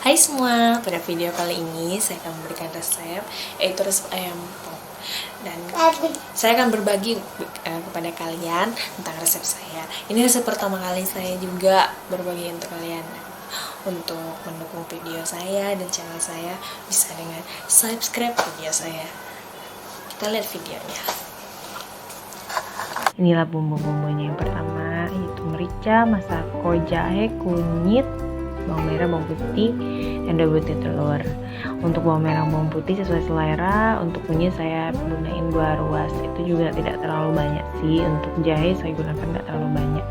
Hai semua, pada video kali ini saya akan memberikan resep, yaitu resep ayam pop. Dan saya akan berbagi kepada kalian tentang resep saya. Ini resep pertama kali saya juga berbagi untuk kalian. Untuk mendukung video saya dan channel saya, bisa dengan subscribe video saya. Kita lihat videonya. Inilah bumbu-bumbunya. Yang pertama yaitu merica, masako, jahe, kunyit, bawang merah, bawang putih, dan 2 butir telur. Untuk bawang merah, bawang putih sesuai selera. Untuk kunyit saya gunain 2 ruas, itu juga tidak terlalu banyak sih. Untuk jahe saya gunakan tidak terlalu banyak.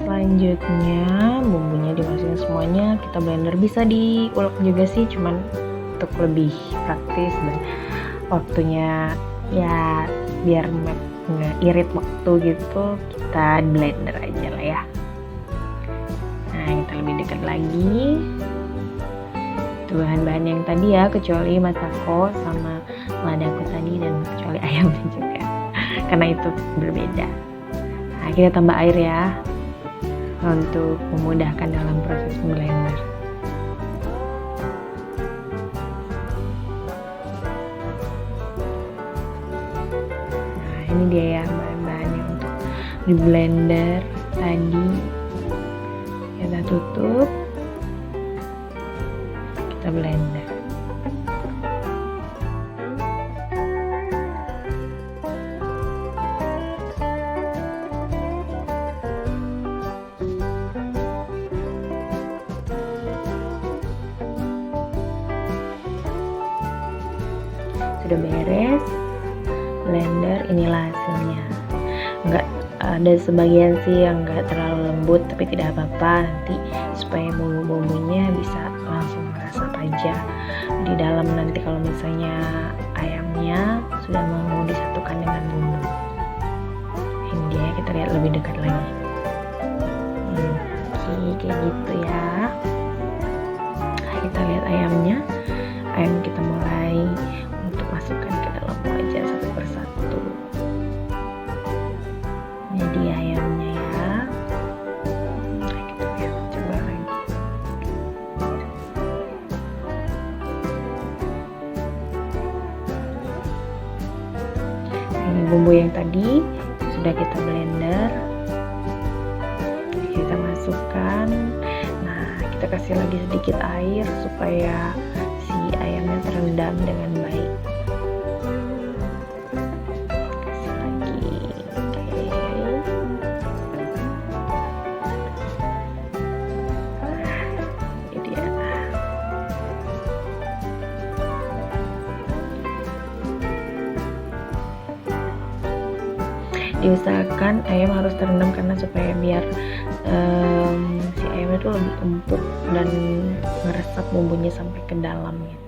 Selanjutnya bumbunya dimasukin semuanya, kita blender, bisa diulek juga sih, cuman untuk lebih praktis dan waktunya ya biar nggak irit waktu gitu, kita blender aja lah ya. Nah, kita lebih dekat lagi, itu bahan-bahan yang tadi ya, kecuali masako sama ladaku tadi, dan kecuali ayamnya juga karena itu berbeda. Nah, kita tambah air ya untuk memudahkan dalam proses blender. Nah, ini dia ya bahan-bahannya untuk di blender tadi. Kita tutup, kita blender. Sudah beres blender, inilah hasilnya. Enggak ada sebagian sih yang enggak terlalu lembut, tapi tidak apa-apa, nanti supaya bumbu-bumbunya bisa langsung meresap aja di dalam. Nanti kalau misalnya ayamnya sudah mau disatukan dengan bumbu, ini dia, kita lihat lebih dekat lagi. Oke, kayak gitu ya. Nah, kita lihat ayamnya. Ayam kita mulai untuk masukkan ke dalam wajan satu persatu. Ini dia ayamnya ya. Nah, kita lihat, coba lagi. Nah, ini bumbu yang tadi sudah kita blender, kita masukkan. Nah, kita kasih lagi sedikit air supaya si ayamnya terendam dengan baik. Kasih lagi, oke. Ini dia. Diusahakan ayam harus terendam karena supaya biar si ayamnya itu lebih empuk dan meresap bumbunya sampai ke dalam gitu.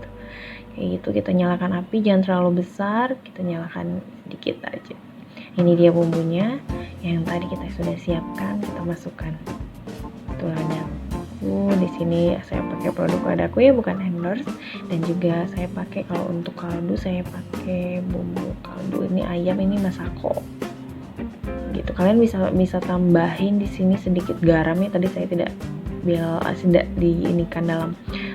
Kayak gitu, kita nyalakan api jangan terlalu besar, kita nyalakan sedikit aja. Ini dia bumbunya yang tadi kita sudah siapkan, kita masukkan. Itu ladaku. Di sini saya pakai produk ladaku ya, bukan endorse. Dan juga saya pakai, kalau untuk kaldu saya pakai bumbu kaldu ini ayam, ini masako. Gitu. Kalian bisa tambahin di sini sedikit garam ya, tadi saya tidak diinikan dalam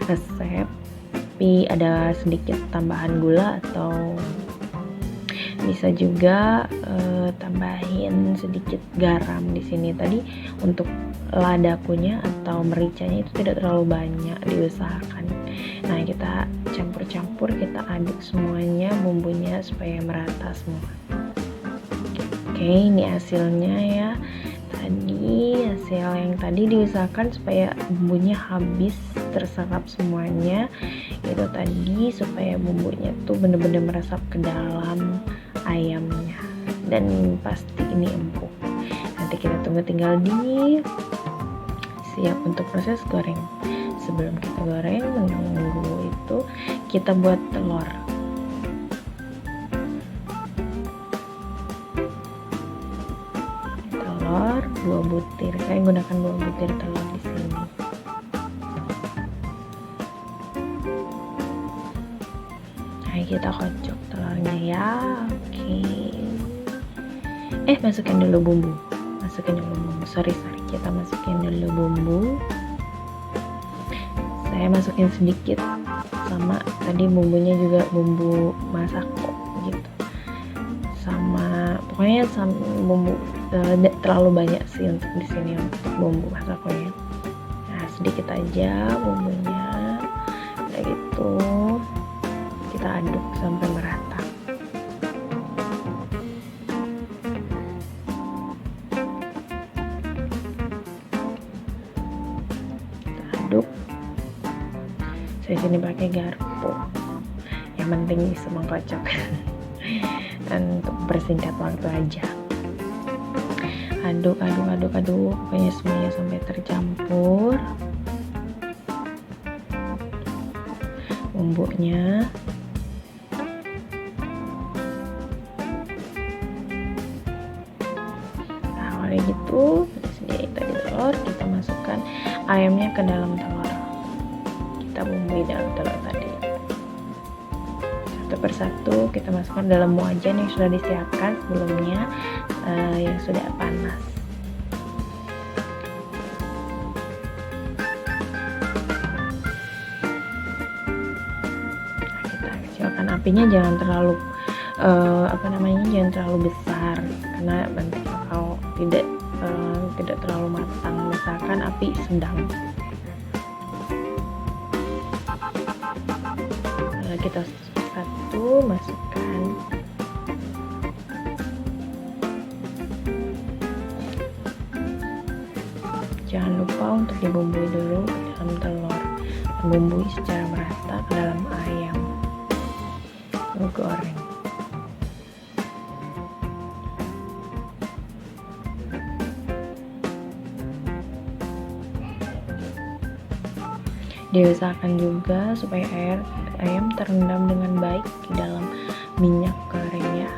resep, tapi ada sedikit tambahan gula, atau bisa juga tambahin sedikit garam di sini. Tadi untuk ladakunya atau mericanya itu tidak terlalu banyak, diusahakan. Nah, kita campur-campur, kita aduk semuanya bumbunya supaya merata semua. Oke, ini hasilnya ya. Tadi hasil yang tadi diusahakan supaya bumbunya habis terserap semuanya. Itu tadi supaya bumbunya tuh bener-bener meresap ke dalam ayamnya dan pasti ini empuk. Nanti kita tunggu, tinggal di siap untuk proses goreng. Sebelum kita goreng, menunggu itu kita buat telur. telur 2 butir. Saya gunakan 2 butir telur di sini. Nah, kita kocok telurnya ya. Oke. Masukin dulu bumbu. Sorry, kita masukin dulu bumbu. Saya masukin sedikit, sama tadi bumbunya juga bumbu masako gitu. Sama pokoknya sama bumbu terlalu banyak sih untuk di sini untuk bumbu masakonya. Nah, sedikit aja bumbunya. Udah gitu kita aduk sampai merata. Aduk. Saya sini pakai garpu. Yang penting bisa mengkocok. Dan untuk persingkat waktu aja. Aduk. Pokoknya semuanya sampai tercampur. Bumbunya. Nah, udah gitu, tadi telur, kita masukkan ayamnya ke dalam telur. Kita bumbui dalam telur tadi. Satu persatu kita masukkan dalam wajan yang sudah disiapkan sebelumnya, yang sudah panas. Nah, kita kecilkan apinya, jangan terlalu jangan terlalu besar, karena nanti kalau tidak terlalu matang, misalkan api sedang. Kita satu masukkan. Jangan lupa untuk dibumbui dulu ke dalam telur, bumbui secara merata ke dalam ayam goreng. Diusahakan juga supaya ayam terendam dengan baik di dalam minyak gorengnya.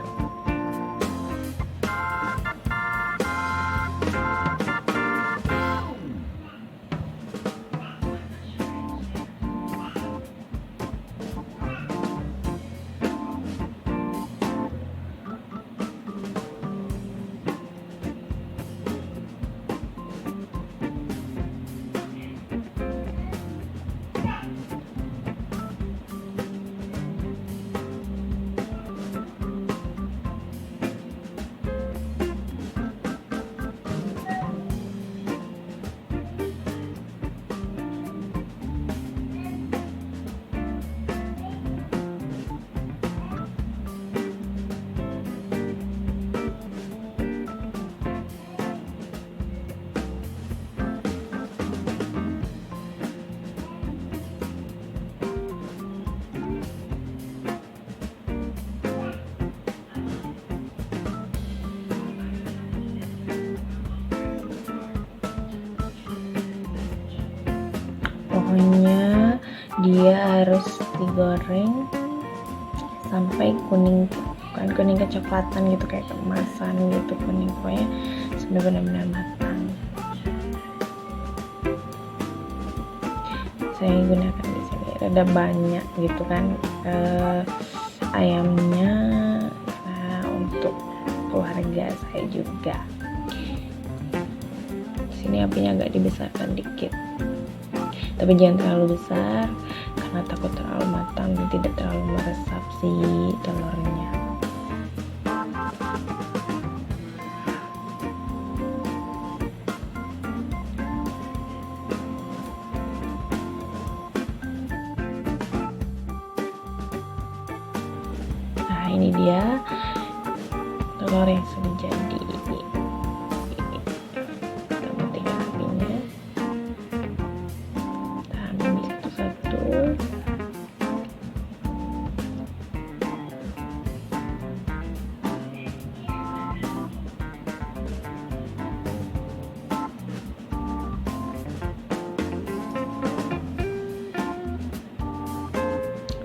Pokoknya dia harus digoreng sampai kuning, bukan kuning kecoklatan gitu, kayak keemasan gitu, kuning, pokoknya sudah benar-benar matang. Saya gunakan di sini rada banyak gitu kan ayamnya, untuk keluarga saya juga. Di sini apinya agak dibesarkan dikit, tapi jangan terlalu besar karena takut terlalu matang dan tidak terlalu meresap si telurnya. Nah, ini dia telur yang sudah jadi. Kita matikan apinya.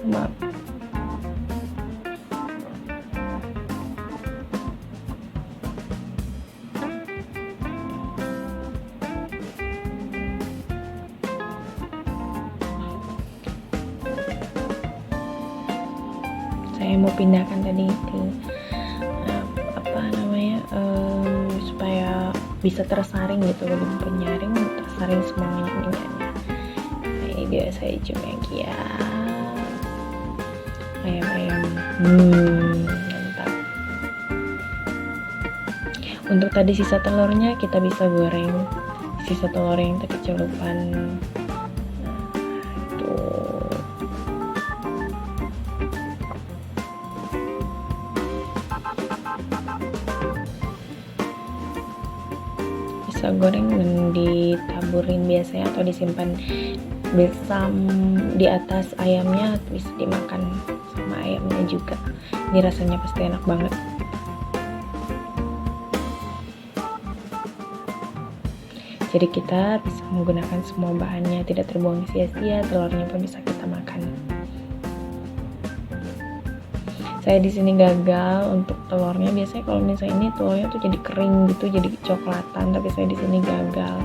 Maaf. saya mau pindahkan tadi ke supaya bisa tersaring gitu, belum penyaring tersaring semuanya minyaknya. Nah, ini dia saya cemegi ya, ayam mantap. Untuk tadi sisa telurnya kita bisa goreng, sisa telur yang terkecelupan. Bisa goreng dan ditaburin biasanya atau disimpan bersama di atas ayamnya, bisa dimakan sama ayamnya juga. Ini rasanya pasti enak banget. Jadi kita bisa menggunakan semua bahannya, tidak terbuang sia-sia, telurnya pun bisa kita makan. Saya di sini gagal untuk telurnya. Biasanya kalau misalnya ini telurnya tuh jadi kering gitu, jadi coklatan, tapi saya di sini gagal.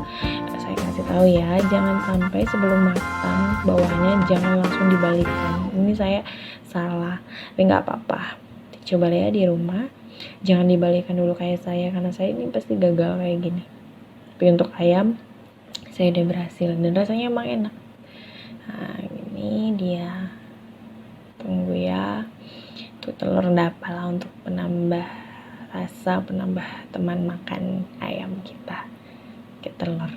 Saya kasih tahu ya, jangan sampai sebelum matang bawahnya jangan langsung dibalikkan. Ini saya salah, tapi nggak apa-apa. Coba ya di rumah, jangan dibalikkan dulu kayak saya, karena saya ini pasti gagal kayak gini. Tapi untuk ayam saya udah berhasil dan rasanya emang enak. Nah, ini dia. Tunggu ya. Itu telur dapal untuk penambah rasa, penambah teman makan ayam kita ke telur.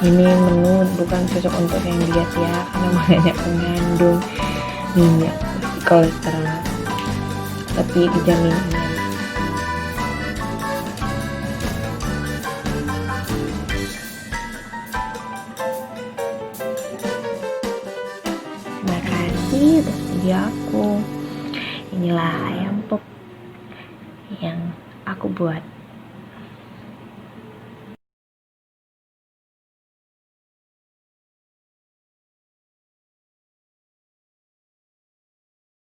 Ini menu bukan cocok untuk yang diet ya, karena banyak mengandung minyak, kolesterol, tapi dijamin aman. Terima kasih udah video aku. Inilah ayam pop yang aku buat.